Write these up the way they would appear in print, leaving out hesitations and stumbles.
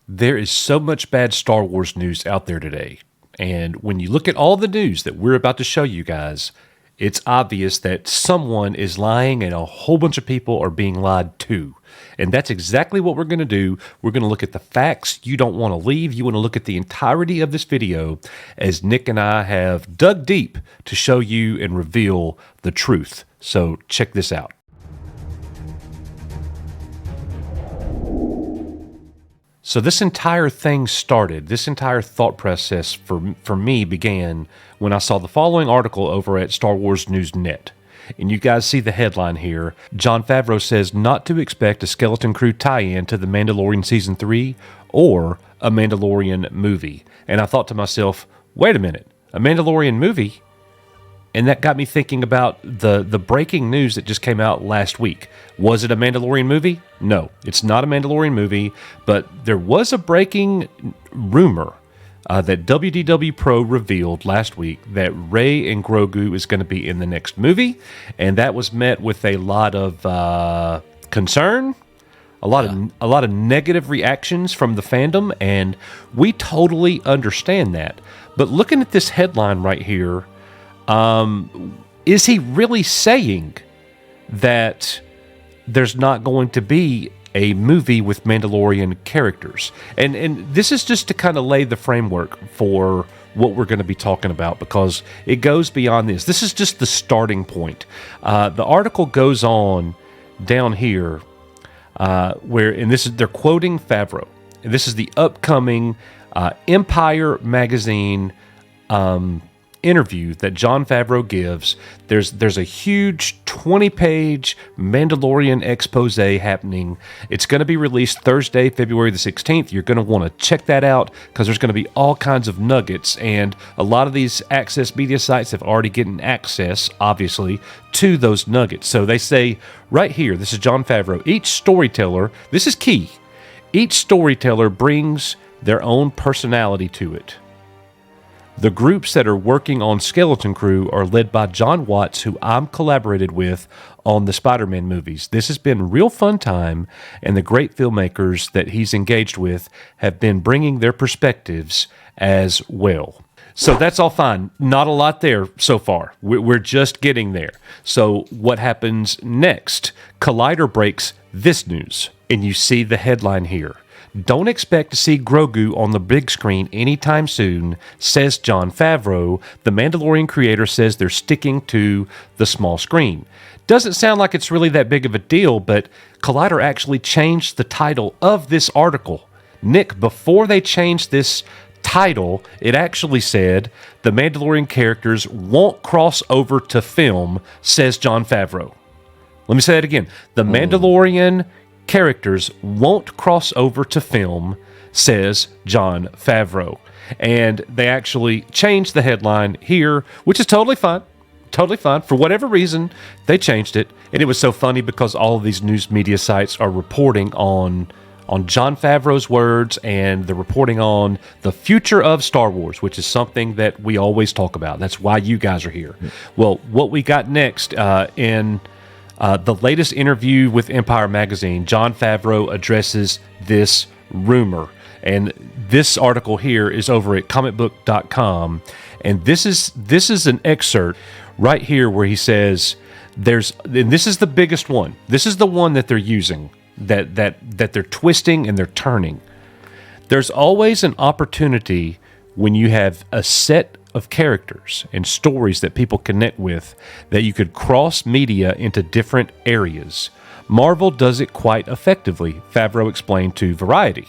There is so much bad Star Wars news out there today. And when you look at all the news that we're about to show you guys, it's obvious that someone is lying and a whole bunch of people are being lied to. And that's exactly what we're going to do. We're going to look at the facts you don't want to leave. You want to look at the entirety of this video as Nick and I have dug deep to show you and reveal the truth. So check this out. So this entire thing started, this entire thought process for me began when I saw the following article over at Star Wars News Net. And you guys see the headline here. Jon Favreau says not to expect a Skeleton Crew tie-in to The Mandalorian Season 3 or a Mandalorian movie. And I thought to myself, wait a minute, a Mandalorian movie? And that got me thinking about the breaking news that just came out last week. Was it a Mandalorian movie? No, it's not a Mandalorian movie, but there was a breaking rumor that WDW Pro revealed last week that Rey and Grogu is going to be in the next movie, and that was met with a lot of concern, a lot of negative reactions from the fandom, and we totally understand that. But looking at this headline right here, is he really saying that there's not going to be a movie with Mandalorian characters? And this is just to kind of lay the framework for what we're going to be talking about, because it goes beyond this. This is just the starting point. The article goes on down here and they're quoting Favreau. And this is the upcoming Empire magazine interview that Jon Favreau gives. There's a huge 20-page Mandalorian expose happening. It's going to be released Thursday, February the 16th. You're going to want to check that out because there's going to be all kinds of nuggets, and a lot of these access media sites have already gotten access, obviously, to those nuggets. So they say right here, this is Jon Favreau, each storyteller, this is key, each storyteller brings their own personality to it. The groups that are working on Skeleton Crew are led by John Watts, who I'm collaborated with on the Spider-Man movies. This has been a real fun time, and the great filmmakers that he's engaged with have been bringing their perspectives as well. So that's all fine. Not a lot there so far. We're just getting there. So what happens next? Collider breaks this news, and you see the headline here. Don't expect to see Grogu on the big screen anytime soon, says Jon Favreau. The Mandalorian creator says they're sticking to the small screen. Doesn't sound like it's really that big of a deal, but Collider actually changed the title of this article. Nick, before they changed this title, it actually said, the Mandalorian characters won't cross over to film, says Jon Favreau. Let me say that again. The Mandalorian characters won't cross over to film, says Jon Favreau. And they actually changed the headline here, which is totally fine. Totally fine. For whatever reason, they changed it. And it was so funny because all of these news media sites are reporting on Jon Favreau's words, and they're reporting on the future of Star Wars, which is something that we always talk about. That's why you guys are here. Well, what we got next in the latest interview with Empire Magazine, Jon Favreau addresses this rumor. And this article here is over at comicbook.com. And this is an excerpt right here where he says, and this is the biggest one. This is the one that they're using, that they're twisting and they're turning. There's always an opportunity when you have a set of characters and stories that people connect with, that you could cross media into different areas. Marvel does it quite effectively, Favreau explained to Variety.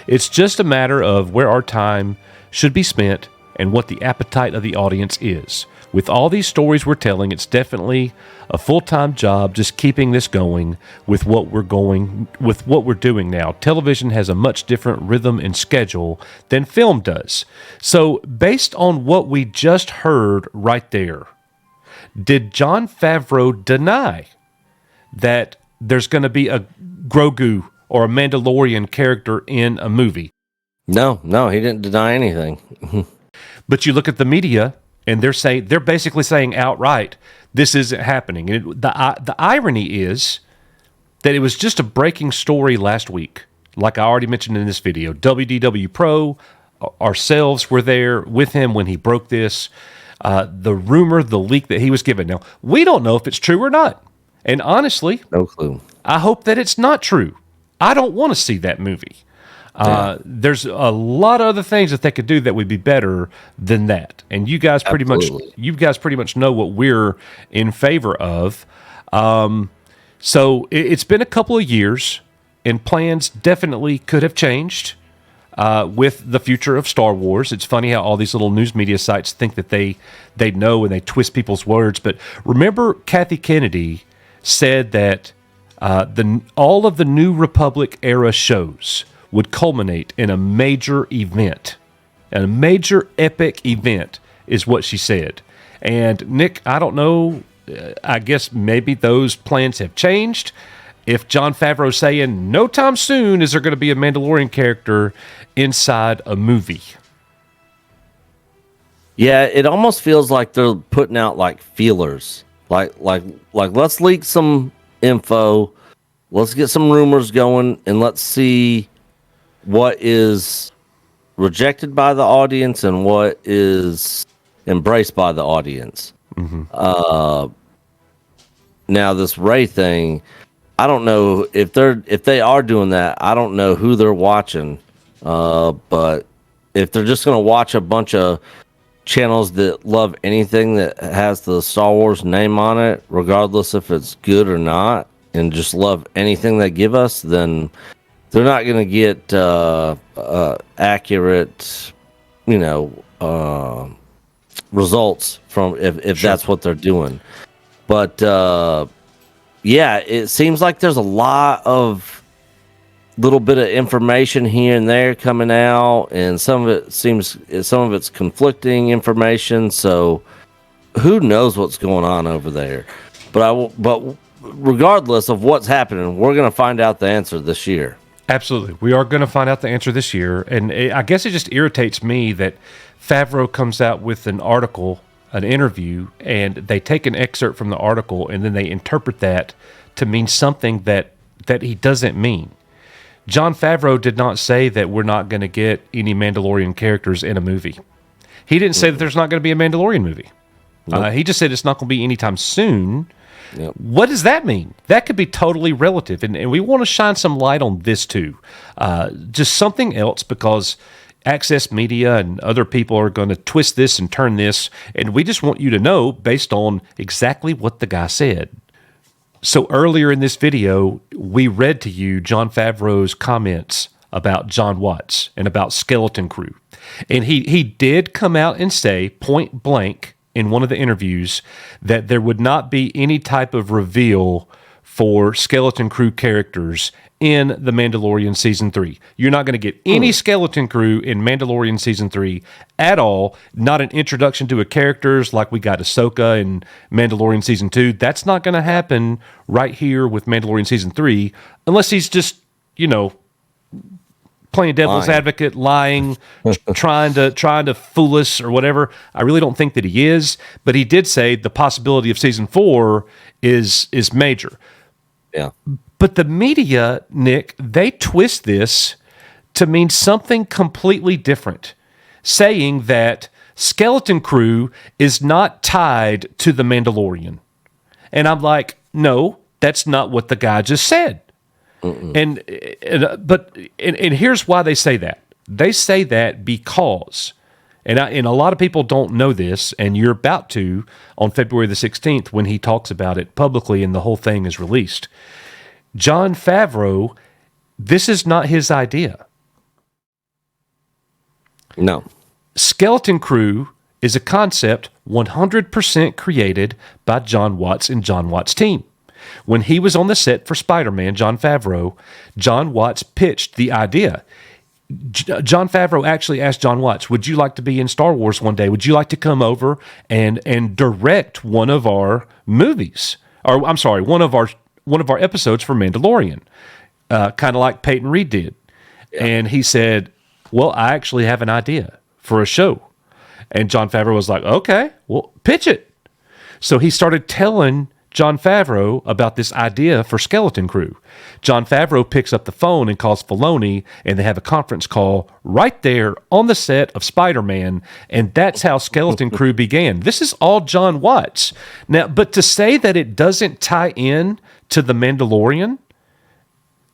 It's just a matter of where our time should be spent and what the appetite of the audience is. With all these stories we're telling, it's definitely a full-time job just keeping this going with what we're doing now. Television has a much different rhythm and schedule than film does. So based on what we just heard right there, did Jon Favreau deny that there's going to be a Grogu or a Mandalorian character in a movie? No, he didn't deny anything. But you look at the media, and they're basically saying outright, this isn't happening. And the irony is that it was just a breaking story last week. like I already mentioned in this video. WDW Pro, ourselves were there with him when he broke this. The rumor, the leak that he was given. Now, we don't know if it's true or not. And honestly, no clue. I hope that it's not true. I don't want to see that movie. There's a lot of other things that they could do that would be better than that. And you guys pretty much know what we're in favor of. So it's been a couple of years, and plans definitely could have changed with the future of Star Wars. It's funny how all these little news media sites think that they know and they twist people's words. But remember, Kathy Kennedy said that all of the New Republic era shows would culminate in a major event. And a major epic event is what she said. And Nick, I don't know, I guess maybe those plans have changed. If Jon Favreau saying no time soon is there going to be a Mandalorian character inside a movie. Yeah, it almost feels like they're putting out like feelers. Like let's leak some info, let's get some rumors going, and let's see what is rejected by the audience and what is embraced by the audience. Mm-hmm. Now this Rey thing, I don't know if they are doing that. I don't know who they're watching, but if they're just going to watch a bunch of channels that love anything that has the Star Wars name on it, regardless if it's good or not, and just love anything they give us, then they're not going to get accurate, results from if Sure. That's what they're doing. But yeah, it seems like there's a lot of little bit of information here and there coming out, and some of it's conflicting information. So who knows what's going on over there? But regardless of what's happening, we're going to find out the answer this year. Absolutely. We are going to find out the answer this year. And I guess it just irritates me that Favreau comes out with an article, an interview, and they take an excerpt from the article and then they interpret that to mean something that he doesn't mean. Jon Favreau did not say that we're not going to get any Mandalorian characters in a movie. He didn't say that there's not going to be a Mandalorian movie. Nope. He just said it's not going to be anytime soon. Yep. What does that mean? That could be totally relative, and we want to shine some light on this too. Just something else, because Access Media and other people are going to twist this and turn this, and we just want you to know based on exactly what the guy said. So earlier in this video, we read to you Jon Favreau's comments about John Watts and about Skeleton Crew. And he did come out and say point blank in one of the interviews that there would not be any type of reveal for Skeleton Crew characters in The Mandalorian Season 3. You're not going to get any Skeleton Crew in Mandalorian Season 3 at all. Not an introduction to a characters like we got Ahsoka in Mandalorian Season 2. That's not going to happen right here with Mandalorian Season 3 unless he's just, playing devil's advocate, lying, trying to fool us or whatever. I really don't think that he is, but he did say the possibility of Season 4 is major. Yeah. But the media, Nick, they twist this to mean something completely different, saying that Skeleton Crew is not tied to the Mandalorian. And I'm like, no, that's not what the guy just said. And here's why they say that. They say that because, and a lot of people don't know this, and you're about to on February the 16th when he talks about it publicly and the whole thing is released. Jon Favreau, this is not his idea. No. Skeleton Crew is a concept 100% created by Jon Watts and Jon Watts' team. When he was on the set for Spider-Man, Jon Favreau, Jon Watts pitched the idea. Jon Favreau actually asked Jon Watts, would you like to be in Star Wars one day? Would you like to come over and direct one of our movies? Or I'm sorry, one of our episodes for Mandalorian, kind of like Peyton Reed did. Yeah. And he said, well, I actually have an idea for a show. And Jon Favreau was like, okay, well, pitch it. So he started telling Jon Favreau about this idea for Skeleton Crew. Jon Favreau picks up the phone and calls Filoni, and they have a conference call right there on the set of Spider-Man, and that's how Skeleton Crew began. This is all John Watts. Now, but to say that it doesn't tie in to The Mandalorian,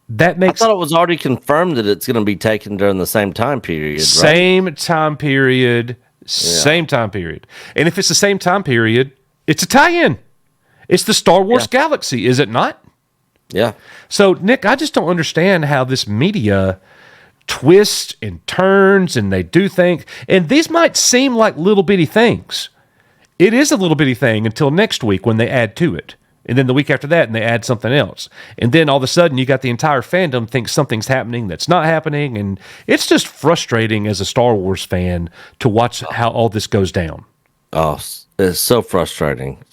that makes... I thought it was already confirmed that it's going to be taken during the same time period, right? Same time period. And if it's the same time period, it's a tie-in. It's the Star Wars galaxy, is it not? Yeah. So, Nick, I just don't understand how this media twists and turns and they do things. And these might seem like little bitty things. It is a little bitty thing until next week when they add to it. And then the week after that, and they add something else. And then all of a sudden, you got the entire fandom thinks something's happening that's not happening. And it's just frustrating as a Star Wars fan to watch how all this goes down. Oh, it's so frustrating.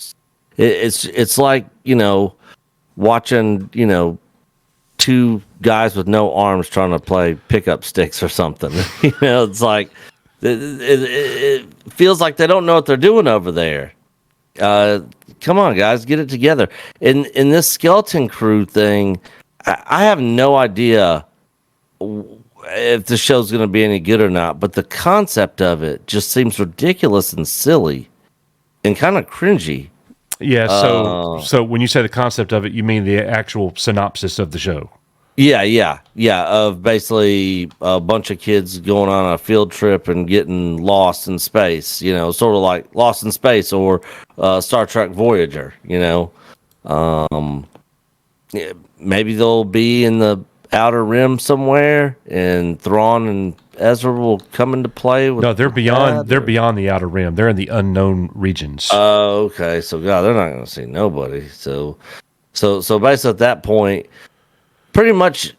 It's like, watching, two guys with no arms trying to play pickup sticks or something. It's like, it feels like they don't know what they're doing over there. Come on, guys, get it together. In this Skeleton Crew thing, I have no idea if the show's going to be any good or not, but the concept of it just seems ridiculous and silly and kind of cringy. Yeah, so when you say the concept of it, you mean the actual synopsis of the show? Yeah. Of basically a bunch of kids going on a field trip and getting lost in space. Sort of like Lost in Space or Star Trek Voyager. Maybe they'll be in the Outer Rim somewhere, and Thrawn and Ezra will come into play. No, they're beyond. They're beyond the Outer Rim. They're in the unknown regions. Oh, okay. So God, they're not going to see nobody. So basically at that point, pretty much,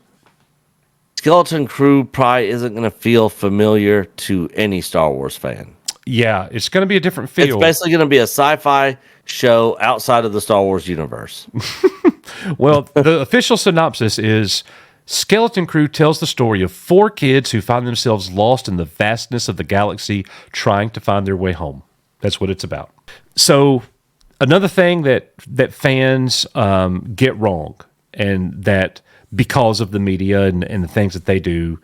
Skeleton Crew probably isn't going to feel familiar to any Star Wars fan. Yeah, it's going to be a different feel. It's basically going to be a sci-fi show outside of the Star Wars universe. Well, the official synopsis is Skeleton Crew tells the story of 4 kids who find themselves lost in the vastness of the galaxy trying to find their way home. That's what it's about. So another thing that fans get wrong, and that because of the media and the things that they do,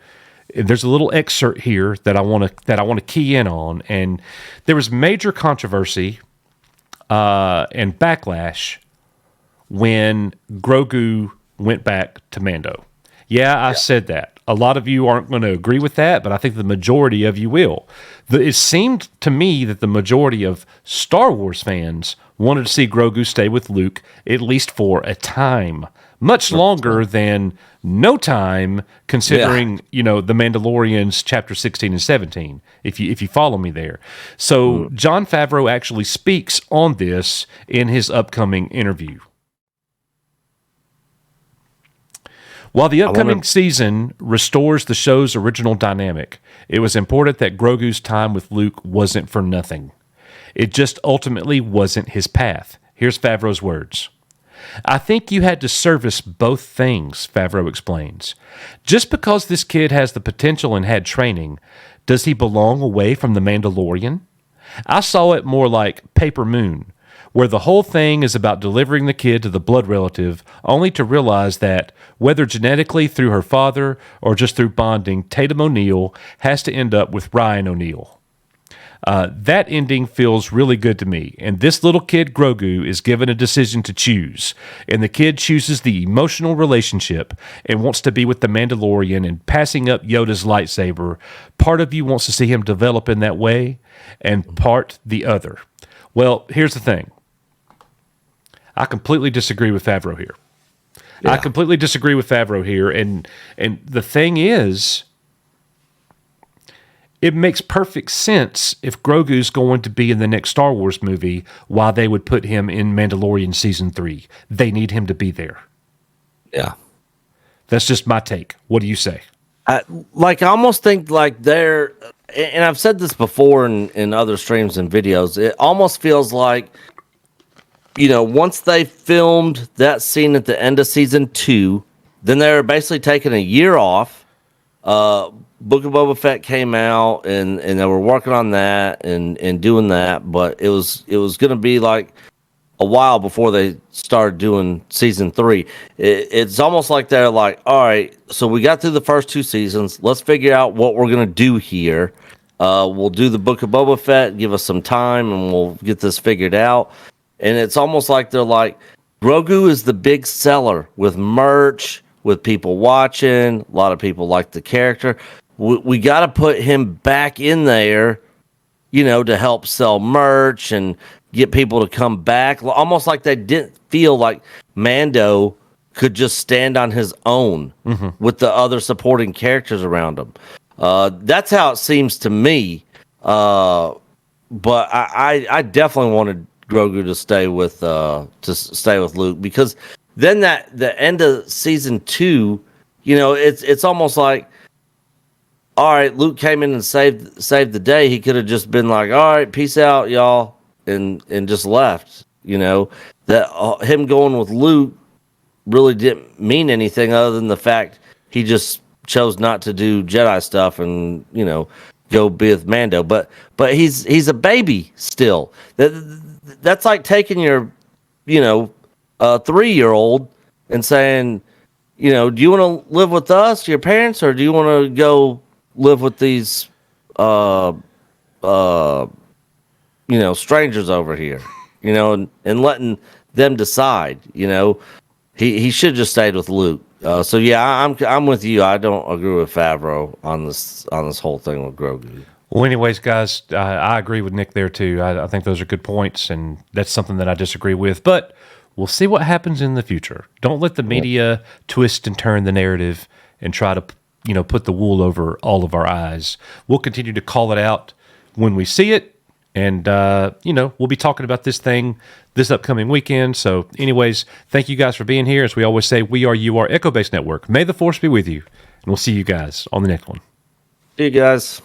there's a little excerpt here that I want to key in on. And there was major controversy and backlash when Grogu went back to Mando. Yeah, I said that. A lot of you aren't going to agree with that, but I think the majority of you will. It seemed to me that the majority of Star Wars fans wanted to see Grogu stay with Luke, at least for a time. Much longer than no time, considering, The Mandalorians chapter 16 and 17, if you follow me there. So Jon Favreau actually speaks on this in his upcoming interview. While the upcoming season restores the show's original dynamic, it was important that Grogu's time with Luke wasn't for nothing. It just ultimately wasn't his path. Here's Favreau's words. I think you had to service both things, Favreau explains. Just because this kid has the potential and had training, does he belong away from the Mandalorian? I saw it more like Paper Moon, where the whole thing is about delivering the kid to the blood relative, only to realize that, whether genetically through her father or just through bonding, Tatum O'Neal has to end up with Ryan O'Neal. That ending feels really good to me, and this little kid, Grogu, is given a decision to choose, and the kid chooses the emotional relationship and wants to be with the Mandalorian and passing up Yoda's lightsaber. Part of you wants to see him develop in that way, and part the other. Well, here's the thing. I completely disagree with Favreau here. Yeah. I completely disagree with Favreau here, and the thing is, it makes perfect sense if Grogu's going to be in the next Star Wars movie, why they would put him in Mandalorian Season 3. They need him to be there. Yeah. That's just my take. What do you say? I almost think like they're, and I've said this before in other streams and videos, it almost feels like, once they filmed that scene at the end of Season 2, then they were basically taking a year off. Book of Boba Fett came out, and they were working on that and doing that, but it was going to be like a while before they started doing season 3. It's almost like they're like, all right, so we got through the first 2 seasons. Let's figure out what we're going to do here. We'll do the Book of Boba Fett, give us some time, and we'll get this figured out. And it's almost like they're like, Grogu is the big seller with merch, with people watching. A lot of people like the character. We got to put him back in there, to help sell merch and get people to come back. Almost like they didn't feel like Mando could just stand on his own with the other supporting characters around him. That's how it seems to me. But I definitely wanted Grogu to stay with Luke, because then the end of season 2, it's almost like, all right, Luke came in and saved the day. He could have just been like, all right, peace out, y'all, and just left. That him going with Luke really didn't mean anything other than the fact he just chose not to do Jedi stuff and go be with Mando. But he's a baby still. That's like taking your 3-year-old and saying, do you want to live with us, your parents, or do you want to go live with these strangers over here, and letting them decide. He should have just stayed with Luke. So yeah, I'm with you. I don't agree with Favreau on this whole thing with Grogu. Well, anyways, guys, I agree with Nick there too. I think those are good points, and that's something that I disagree with. But we'll see what happens in the future. Don't let the media twist and turn the narrative and try to put the wool over all of our eyes. We'll continue to call it out when we see it, and we'll be talking about this thing this upcoming weekend. So anyways, thank you guys for being here. As we always say, we are You Are Echo Base Network. May the Force be with you, and we'll see you guys on the next one. See you guys.